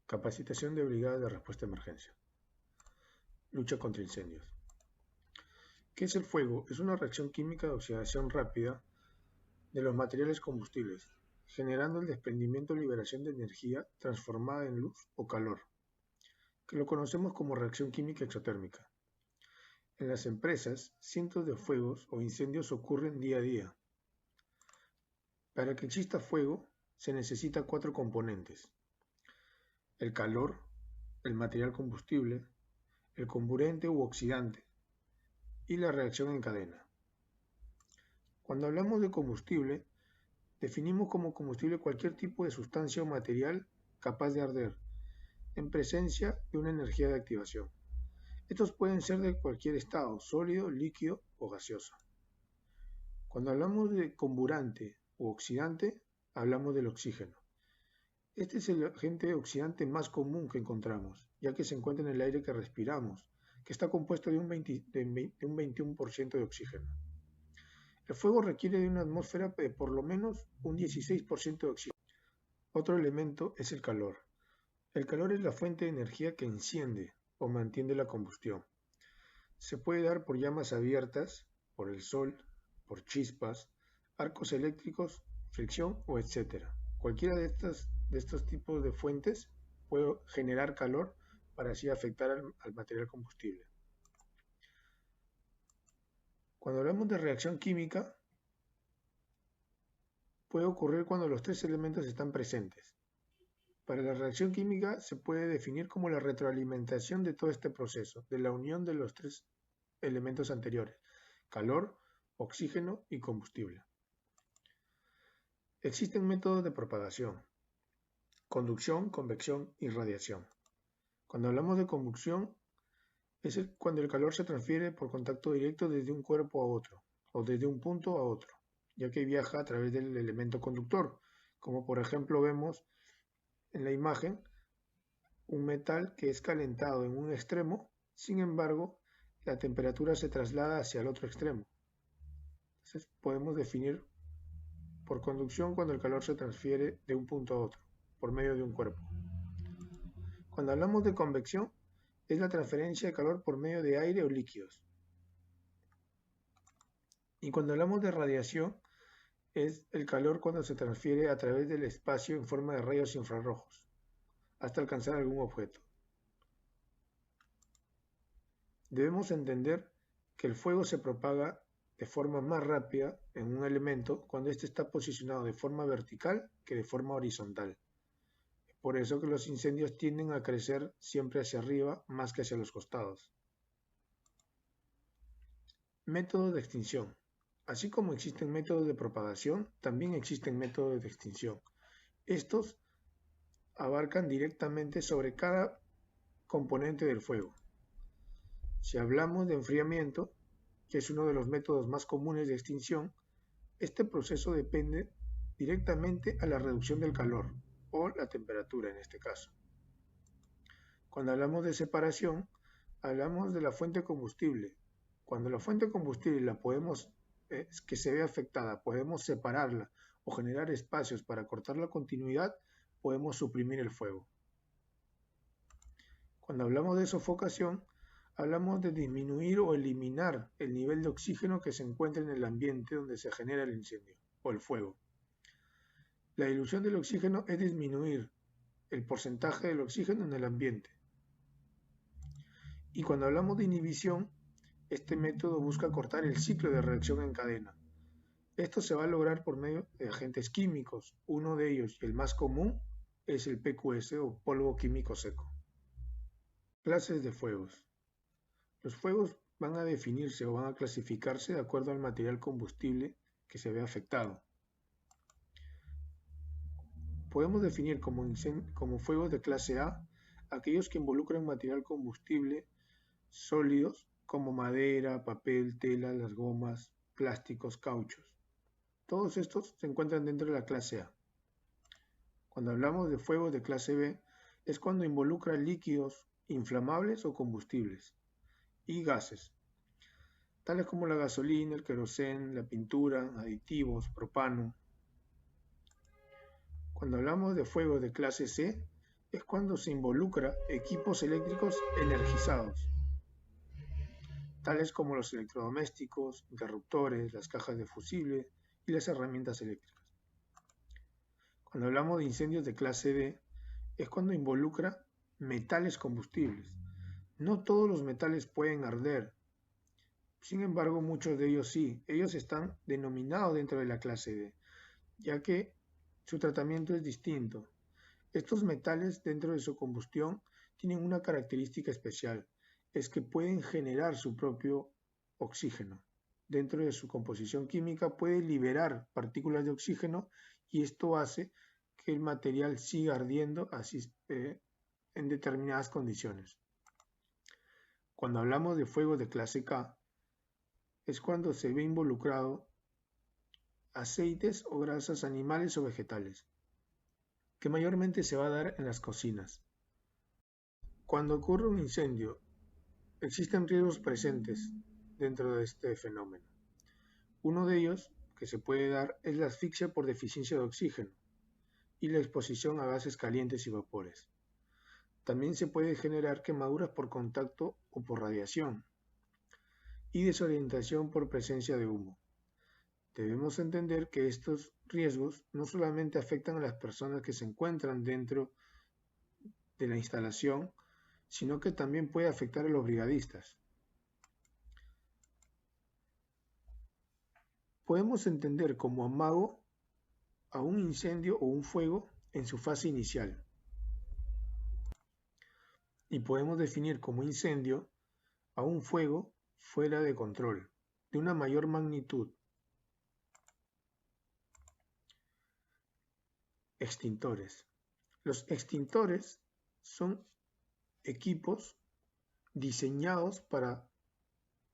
Capacitación de brigadas de respuesta a emergencia. Lucha contra incendios. ¿Qué es el fuego? Es una reacción química de oxidación rápida de los materiales combustibles, generando el desprendimiento o liberación de energía transformada en luz o calor, que lo conocemos como reacción química exotérmica. En las empresas, cientos de fuegos o incendios ocurren día a día. Para que exista fuego, se necesita 4 componentes: el calor, el material combustible, el comburente u oxidante y la reacción en cadena. Cuando hablamos de combustible, definimos como combustible cualquier tipo de sustancia o material capaz de arder, en presencia de una energía de activación. Estos pueden ser de cualquier estado, sólido, líquido o gaseoso. Cuando hablamos de comburante u oxidante, hablamos del oxígeno. Este es el agente oxidante más común que encontramos, ya que se encuentra en el aire que respiramos, que está compuesto de un 21% de oxígeno. El fuego requiere de una atmósfera de por lo menos un 16% de oxígeno. Otro elemento es el calor. El calor es la fuente de energía que enciende o mantiene la combustión. Se puede dar por llamas abiertas, por el sol, por chispas, arcos eléctricos, fricción o etc. Cualquiera de estos tipos de fuentes puede generar calor para así afectar al material combustible. Cuando hablamos de reacción química, puede ocurrir cuando los 3 elementos están presentes. Para la reacción química se puede definir como la retroalimentación de todo este proceso, de la unión de los 3 elementos anteriores: calor, oxígeno y combustible. Existen métodos de propagación: conducción, convección y radiación. Cuando hablamos de conducción, es cuando el calor se transfiere por contacto directo desde un cuerpo a otro, o desde un punto a otro, ya que viaja a través del elemento conductor, como por ejemplo vemos en la imagen un metal que es calentado en un extremo, sin embargo, la temperatura se traslada hacia el otro extremo. Entonces podemos definir por conducción cuando el calor se transfiere de un punto a otro, por medio de un cuerpo. Cuando hablamos de convección, es la transferencia de calor por medio de aire o líquidos. Y cuando hablamos de radiación, es el calor cuando se transfiere a través del espacio en forma de rayos infrarrojos, hasta alcanzar algún objeto. Debemos entender que el fuego se propaga de forma más rápida en un elemento cuando éste está posicionado de forma vertical que de forma horizontal. Por eso que los incendios tienden a crecer siempre hacia arriba más que hacia los costados. Métodos de extinción. Así como existen métodos de propagación, también existen métodos de extinción. Estos abarcan directamente sobre cada componente del fuego. Si hablamos de enfriamiento, que es uno de los métodos más comunes de extinción, este proceso depende directamente a la reducción del calor, o la temperatura en este caso. Cuando hablamos de separación, hablamos de la fuente combustible. Cuando la fuente combustible que se ve afectada, podemos separarla o generar espacios para cortar la continuidad, podemos suprimir el fuego. Cuando hablamos de sofocación, hablamos de disminuir o eliminar el nivel de oxígeno que se encuentra en el ambiente donde se genera el incendio o el fuego. La dilución del oxígeno es disminuir el porcentaje del oxígeno en el ambiente. Y cuando hablamos de inhibición, este método busca cortar el ciclo de reacción en cadena. Esto se va a lograr por medio de agentes químicos. Uno de ellos, y el más común, es el PQS o polvo químico seco. Clases de fuegos. Los fuegos van a definirse o van a clasificarse de acuerdo al material combustible que se ve afectado. Podemos definir como fuegos de clase A aquellos que involucran material combustible sólidos como madera, papel, tela, las gomas, plásticos, cauchos. Todos estos se encuentran dentro de la clase A. Cuando hablamos de fuegos de clase B, es cuando involucra líquidos inflamables o combustibles y gases, tales como la gasolina, el queroseno, la pintura, aditivos, propano. Cuando hablamos de fuegos de clase C, es cuando se involucra equipos eléctricos energizados, tales como los electrodomésticos, interruptores, las cajas de fusible y las herramientas eléctricas. Cuando hablamos de incendios de clase D, es cuando involucra metales combustibles. No todos los metales pueden arder, sin embargo muchos de ellos sí. Ellos están denominados dentro de la clase D, ya que su tratamiento es distinto. Estos metales dentro de su combustión tienen una característica especial, es que pueden generar su propio oxígeno. Dentro de su composición química puede liberar partículas de oxígeno y esto hace que el material siga ardiendo en determinadas condiciones. Cuando hablamos de fuegos de clase K, es cuando se ve involucrado aceites o grasas animales o vegetales, que mayormente se va a dar en las cocinas. Cuando ocurre un incendio, existen riesgos presentes dentro de este fenómeno. Uno de ellos que se puede dar es la asfixia por deficiencia de oxígeno y la exposición a gases calientes y vapores. También se puede generar quemaduras por contacto o por radiación y desorientación por presencia de humo. Debemos entender que estos riesgos no solamente afectan a las personas que se encuentran dentro de la instalación, sino que también puede afectar a los brigadistas. Podemos entender como amago a un incendio o un fuego en su fase inicial. Y podemos definir como incendio a un fuego fuera de control, de una mayor magnitud. Extintores. Los extintores son equipos diseñados para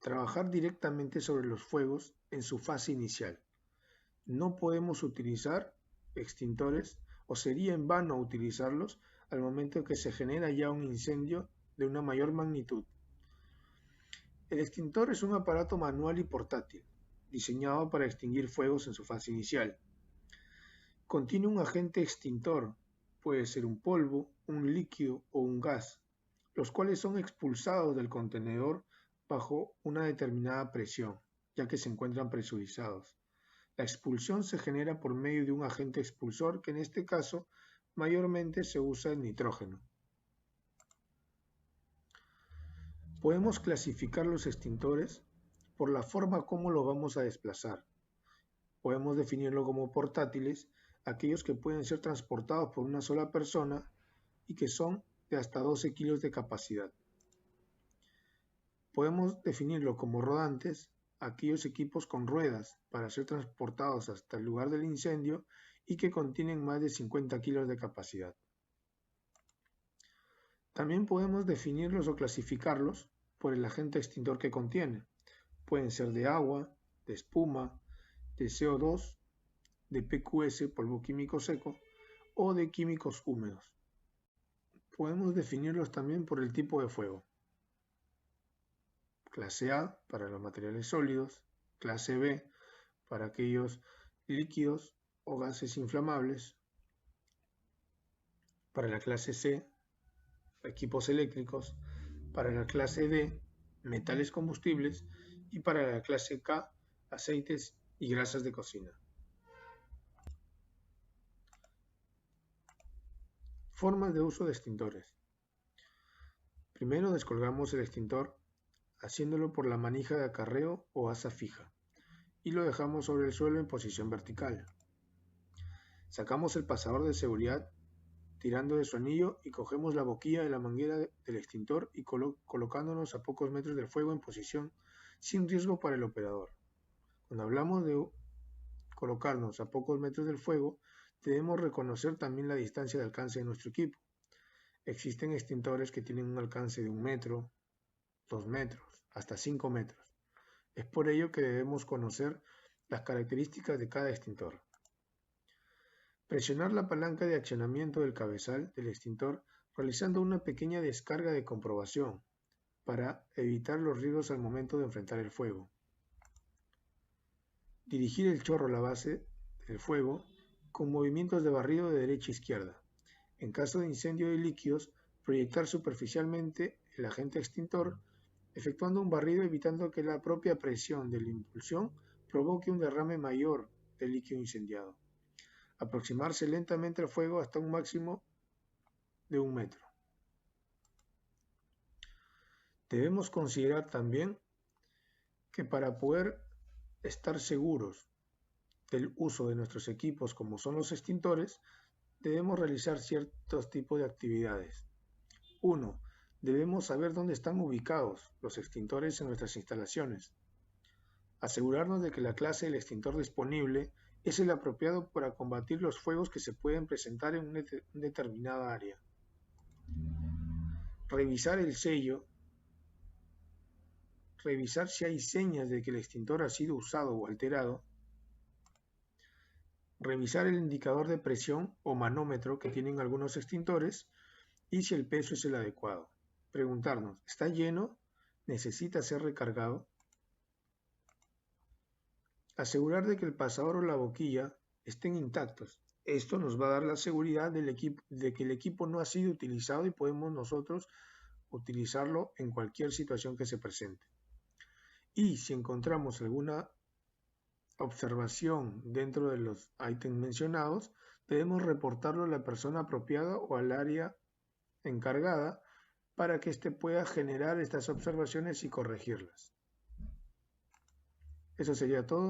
trabajar directamente sobre los fuegos en su fase inicial. No podemos utilizar extintores o sería en vano utilizarlos al momento que se genera ya un incendio de una mayor magnitud. El extintor es un aparato manual y portátil, diseñado para extinguir fuegos en su fase inicial. Contiene un agente extintor, puede ser un polvo, un líquido o un gas, los cuales son expulsados del contenedor bajo una determinada presión, ya que se encuentran presurizados. La expulsión se genera por medio de un agente expulsor que en este caso mayormente se usa el nitrógeno. Podemos clasificar los extintores por la forma como los vamos a desplazar. Podemos definirlo como portátiles, aquellos que pueden ser transportados por una sola persona y que son de hasta 12 kilos de capacidad. Podemos definirlo como rodantes, aquellos equipos con ruedas para ser transportados hasta el lugar del incendio y que contienen más de 50 kilos de capacidad. También podemos definirlos o clasificarlos por el agente extintor que contiene. Pueden ser de agua, de espuma, de CO2, de PQS, polvo químico seco, o de químicos húmedos. Podemos definirlos también por el tipo de fuego. Clase A para los materiales sólidos, clase B para aquellos líquidos o gases inflamables, para la clase C, equipos eléctricos, para la clase D, metales combustibles y para la clase K, aceites y grasas de cocina. Formas de uso de extintores. Primero descolgamos el extintor haciéndolo por la manija de acarreo o asa fija y lo dejamos sobre el suelo en posición vertical. Sacamos el pasador de seguridad tirando de su anillo y cogemos la boquilla de la manguera del extintor y colocándonos a pocos metros del fuego en posición sin riesgo para el operador. Cuando hablamos de colocarnos a pocos metros del fuego, debemos reconocer también la distancia de alcance de nuestro equipo. Existen extintores que tienen un alcance de 1 metro, 2 metros, hasta 5 metros. Es por ello que debemos conocer las características de cada extintor. Presionar la palanca de accionamiento del cabezal del extintor realizando una pequeña descarga de comprobación para evitar los riesgos al momento de enfrentar el fuego. Dirigir el chorro a la base del fuego con movimientos de barrido de derecha a izquierda. En caso de incendio de líquidos, proyectar superficialmente el agente extintor, efectuando un barrido evitando que la propia presión de la impulsión provoque un derrame mayor del líquido incendiado. Aproximarse lentamente al fuego hasta un máximo de 1 metro. Debemos considerar también que para poder estar seguros del uso de nuestros equipos como son los extintores, debemos realizar ciertos tipos de actividades. 1. Debemos saber dónde están ubicados los extintores en nuestras instalaciones. Asegurarnos de que la clase del extintor disponible es el apropiado para combatir los fuegos que se pueden presentar en una determinada área. Revisar el sello. Revisar si hay señas de que el extintor ha sido usado o alterado. Revisar el indicador de presión o manómetro que tienen algunos extintores y si el peso es el adecuado. Preguntarnos, ¿está lleno? ¿Necesita ser recargado? Asegurar de que el pasador o la boquilla estén intactos. Esto nos va a dar la seguridad de que el equipo no ha sido utilizado y podemos nosotros utilizarlo en cualquier situación que se presente. Y si encontramos alguna observación dentro de los ítems mencionados, debemos reportarlo a la persona apropiada o al área encargada para que éste pueda generar estas observaciones y corregirlas. Eso sería todo.